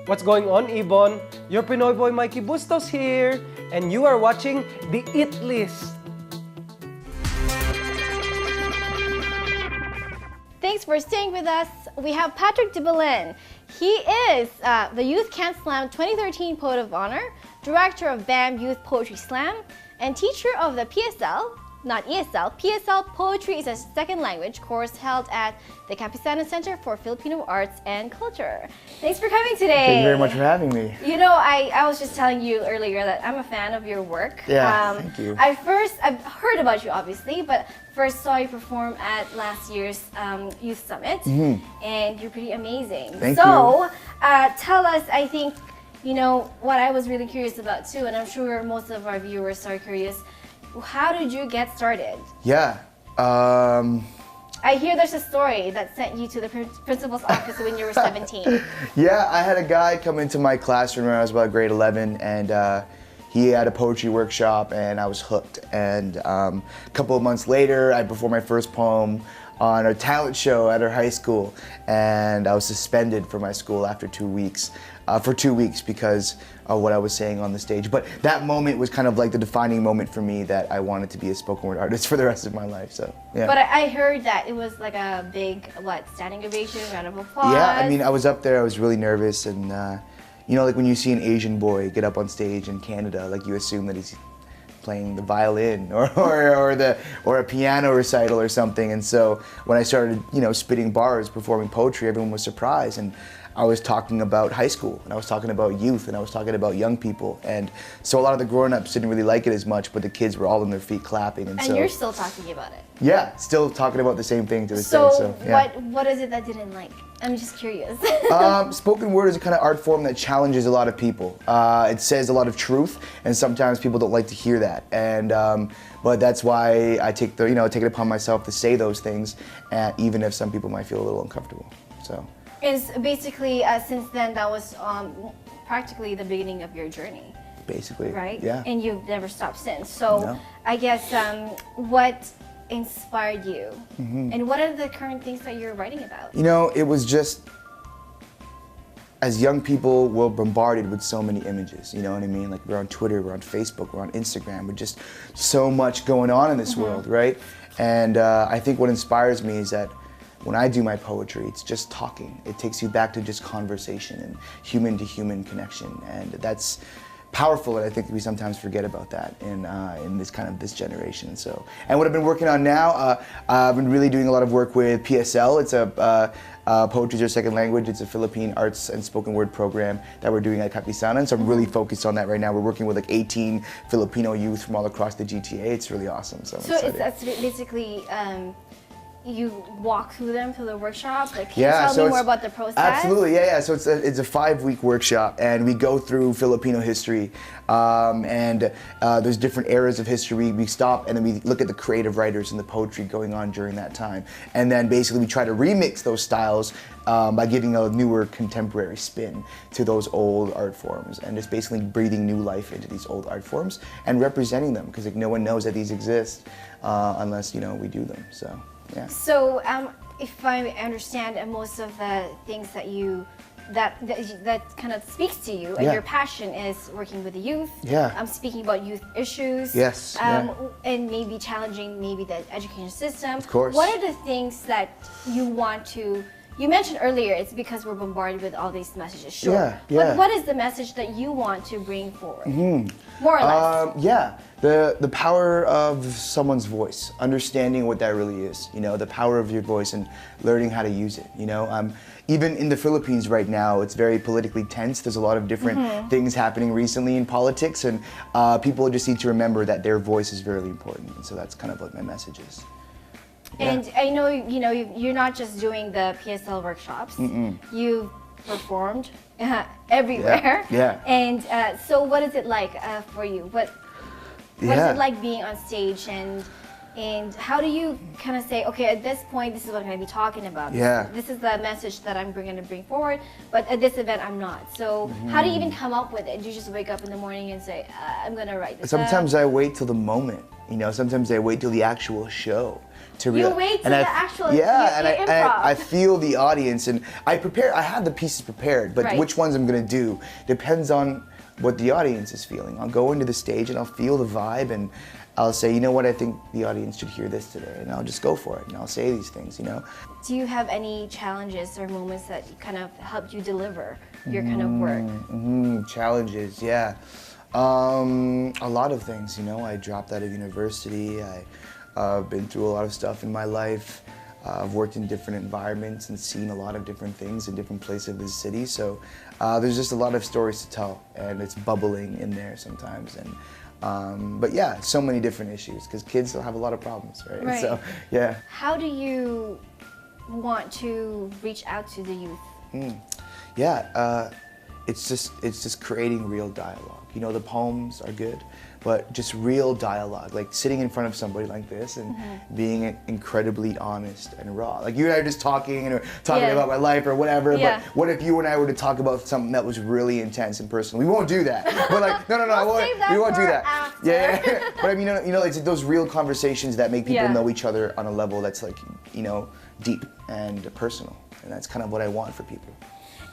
What's going on, Ibon? Your Pinoy boy Mikey Bustos here, and you are watching the Eat List. Thanks for staying with us. We have Patrick de Belen. He is the Youth Can't Slam 2013 Poet of Honor, Director of BAM Youth Poetry Slam, and teacher of the PSL, not ESL, PSL Poetry is a Second Language course held at the Capisanan Center for Filipino Arts and Culture. Thanks for coming today. Thank you very much for having me. You know, I was just telling you earlier that I'm a fan of your work. Yeah, thank you. I've heard about you obviously, but first saw you perform at last year's Youth Summit, and you're pretty amazing. Thank you. Tell us, I think, you know, what I was really curious about too, and I'm sure most of our viewers are curious, how did you get started? Yeah. I hear there's a story that sent you to the principal's office when you were 17. Yeah, I had a guy come into my classroom when I was about grade 11, and he had a poetry workshop, and I was hooked. And a couple of months later, I performed my first poem on a talent show at our high school, and I was suspended from my school after 2 weeks, for 2 weeks because of what I was saying on the stage. But that moment was kind of like the defining moment for me that I wanted to be a spoken word artist for the rest of my life. So yeah. But I heard that it was like a big, standing ovation, round of applause. Yeah, I mean, I was up there, I was really nervous, and you know, like when you see an Asian boy get up on stage in Canada, like you assume that he's playing the violin or a piano recital or something. And so when I started, you know, spitting bars, performing poetry, everyone was surprised. And I was talking about high school, and I was talking about youth, and I was talking about young people. And so a lot of the grown-ups didn't really like it as much, but the kids were all on their feet clapping. And so you're still talking about it. Yeah, still talking about the same thing to this day. So yeah. what is it that didn't like? I'm just curious. Spoken word is a kind of art form that challenges a lot of people. It says a lot of truth, and sometimes people don't like to hear that. And but that's why I take it upon myself to say those things, even if some people might feel a little uncomfortable. So. It's basically since then that was practically the beginning of your journey. Basically. Right? Yeah. And you've never stopped since. So No. I guess what inspired you, and what are the current things that you're writing about? You know, it was just, as young people, we're bombarded with so many images, you know what I mean? Like we're on Twitter, we're on Facebook, we're on Instagram, we're just so much going on in this world, right? And I think what inspires me is that when I do my poetry, it's just talking. It takes you back to just conversation and human-to-human connection, and that's powerful, and I think we sometimes forget about that in this generation. So, and what I've been working on now, I've been really doing a lot of work with PSL. It's a Poetry is Your Second Language. It's a Philippine arts and spoken word program that we're doing at Capisanan. So I'm really focused on that right now. We're working with like 18 Filipino youth from all across the GTA. It's really awesome. So that's basically. You walk through them through the workshop? Like, can you Yeah, tell me more about the process? Absolutely, yeah. So it's a 5-week workshop, and we go through Filipino history, and there's different eras of history. We stop and then we look at the creative writers and the poetry going on during that time, and then basically we try to remix those styles by giving a newer contemporary spin to those old art forms, and just basically breathing new life into these old art forms and representing them, because like no one knows that these exist unless we do them. So. Yeah. So, if I understand, most of the things that that kind of speaks to you and your passion is working with the youth. Yeah. I'm speaking about youth issues. Yes. And maybe challenging the education system. Of course. What are the things that you want to? You mentioned earlier it's because we're bombarded with all these messages. Sure. Yeah. But what is the message that you want to bring forward? More or less. Yeah. The power of someone's voice, understanding what that really is, the power of your voice and learning how to use it, Even in the Philippines right now, it's very politically tense. There's a lot of different things happening recently in politics, and people just need to remember that their voice is very important. And so that's kind of what my message is. Yeah. And I know, you're not just doing the PSL workshops. You've performed everywhere. Yeah. And so what is it like for you? What is it like being on stage and, And how do you kind of say, okay, at this point, this is what I'm going to be talking about. Yeah. This is the message that I'm going to bring forward, but at this event, I'm not. So how do you even come up with it? Do you just wake up in the morning and say, I'm going to write this Sometimes up? I wait till the moment, you know, sometimes I wait till the actual show. To You wait till the actual yeah, you and improv. I feel the audience, and I have the pieces prepared, but Right. which ones I'm gonna do depends on what the audience is feeling. I'll go into the stage and I'll feel the vibe, and I'll say, you know what, I think the audience should hear this today, and I'll just go for it, and I'll say these things, you know. Do you have any challenges or moments that kind of helped you deliver your kind of work? Challenges, yeah. A lot of things, you know. I dropped out of university. I've been through a lot of stuff in my life. I've worked in different environments and seen a lot of different things in different places of this city. So there's just a lot of stories to tell, and it's bubbling in there sometimes. And but yeah, so many different issues because kids have a lot of problems, right? Right. So yeah. How do you want to reach out to the youth? Yeah, it's just creating real dialogue. You know, the poems are good, but just real dialogue, like sitting in front of somebody like this and being incredibly honest and raw. Like you and I are just talking and talking Yeah. about my life or whatever, Yeah. but what if you and I were to talk about something that was really intense and personal? We won't do that. But like, no, We'll save that we won't do for that. after. Yeah, but I mean, you know, it's those real conversations that make people Yeah. know each other on a level that's like, you know, deep and personal, and that's kind of what I want for people.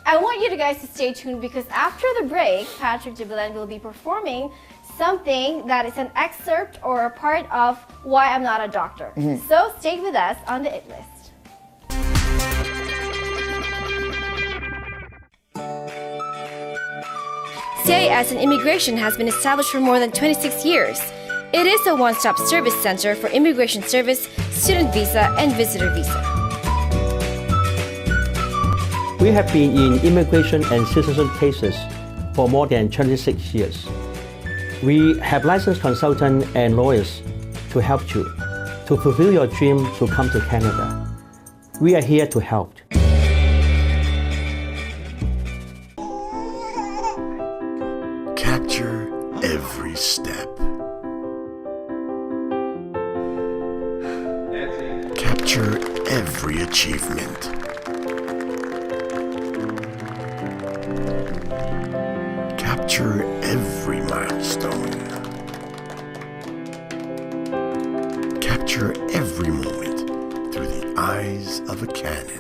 I want you guys to stay tuned because after the break, Patrick de Belen will be performing something that is an excerpt or a part of Why I'm Not a Doctor. So stay with us on the It List. CIS in Immigration has been established for more than 26 years. It is a one-stop service center for immigration service, student visa, and visitor visa. We have been in immigration and citizenship cases for more than 26 years. We have licensed consultants and lawyers to help you to fulfill your dream to come to Canada. We are here to help. Capture every step. Capture every achievement. Capture every milestone. Capture every moment through the eyes of a Canon.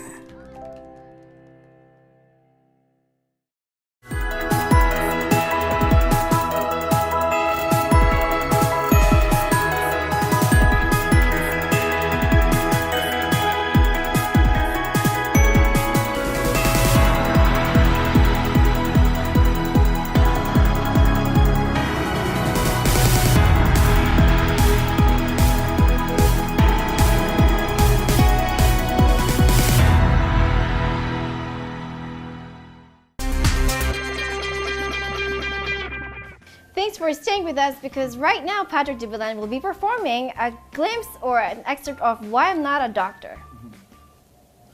Thanks for staying with us because right now Patrick de Belen will be performing a glimpse or an excerpt of Why I'm Not a Doctor.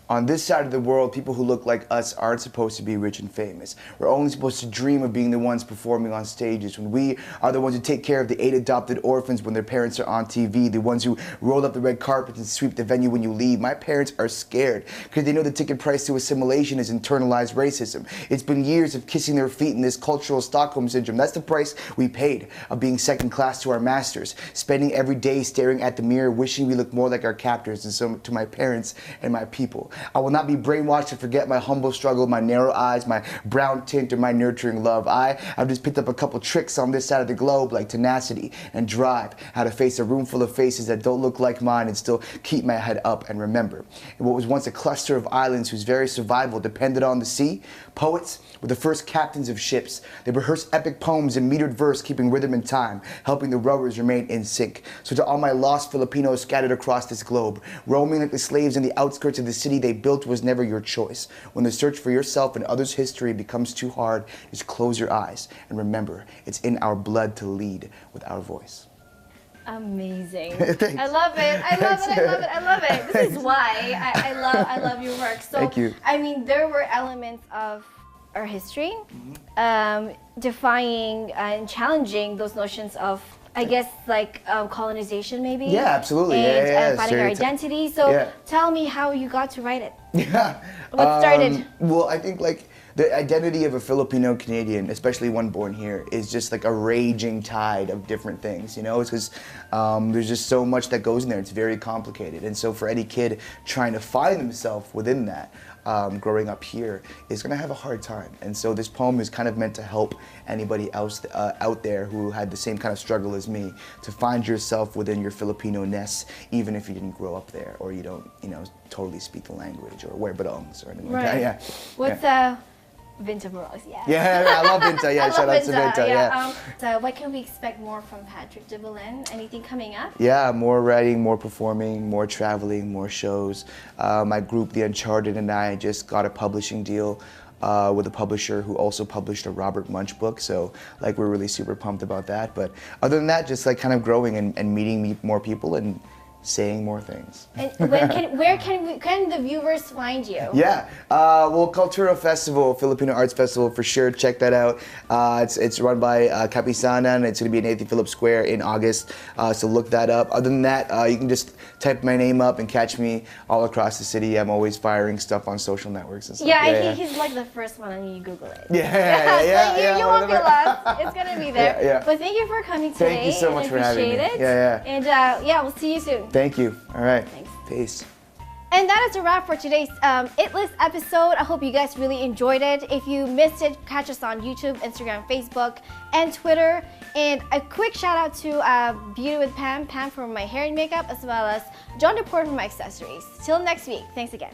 On this side of the world, people who look like us aren't supposed to be rich and famous. We're only supposed to dream of being the ones performing on stages, when we are the ones who take care of the 8 adopted orphans when their parents are on TV, the ones who roll up the red carpets and sweep the venue when you leave. My parents are scared because they know the ticket price to assimilation is internalized racism. It's been years of kissing their feet in this cultural Stockholm syndrome. That's the price we paid of being second class to our masters, spending every day staring at the mirror, wishing we looked more like our captors. And so to my parents and my people, I will not be brainwashed to forget my humble struggle, my narrow eyes, my brown tint, or my nurturing love. I've just picked up a couple tricks on this side of the globe, like tenacity and drive, how to face a room full of faces that don't look like mine and still keep my head up and remember. In what was once a cluster of islands whose very survival depended on the sea, poets were the first captains of ships. They rehearsed epic poems in metered verse, keeping rhythm and time, helping the rowers remain in sync. So to all my lost Filipinos scattered across this globe, roaming like the slaves in the outskirts of the city they built was never your choice. When the search for yourself and others' history becomes too hard, just close your eyes and remember, it's in our blood to lead with our voice. Amazing. Thanks. I love it. I love it. I love it. I love it. This is why I love your work. So Thank you. I mean, there were elements of our history, defying and challenging those notions of I guess like colonization maybe. Yeah, absolutely. And finding our Stereotype. identity. So Yeah. tell me how you got to write it. Yeah. What started? Well, I think like the identity of a Filipino Canadian, especially one born here, is just like a raging tide of different things. You know, it's because there's just so much that goes in there. It's very complicated, and so for any kid trying to find themselves within that, growing up here, is going to have a hard time. And so this poem is kind of meant to help anybody else out there who had the same kind of struggle as me to find yourself within your Filipino-ness, even if you didn't grow up there or you don't, totally speak the language or wear barongs or anything like that. Yeah. What's Vinta Morales? Yeah. Yeah, I love Vinta. Yeah, shout out to Vinta. Yeah. So what can we expect more from Patrick de Belen? Anything coming up? Yeah, more writing, more performing, more traveling, more shows. My group, The Uncharted, and I just got a publishing deal with a publisher who also published a Robert Munch book. So like we're really super pumped about that. But other than that, just like kind of growing and meeting more people and saying more things. And where can the viewers find you? Yeah, well, Cultural Festival, Filipino Arts Festival, for sure. Check that out. It's run by Kapisanan. It's going to be in Nathan Phillips Square in August, so look that up. Other than that, you can just type my name up and catch me all across the city. I'm always firing stuff on social networks and stuff. Yeah, I think he's like the first one and you Google it. Yeah, you won't be lost. It's going to be there. Yeah. But thank you for coming today. Thank you so much for having me. It. Yeah. And yeah, we'll see you soon. Thank you. All right. Thanks. Peace. And that is a wrap for today's It List episode. I hope you guys really enjoyed it. If you missed it, catch us on YouTube, Instagram, Facebook, and Twitter. And a quick shout out to Beauty with Pam for my hair and makeup, as well as John DePort for my accessories. Till next week. Thanks again.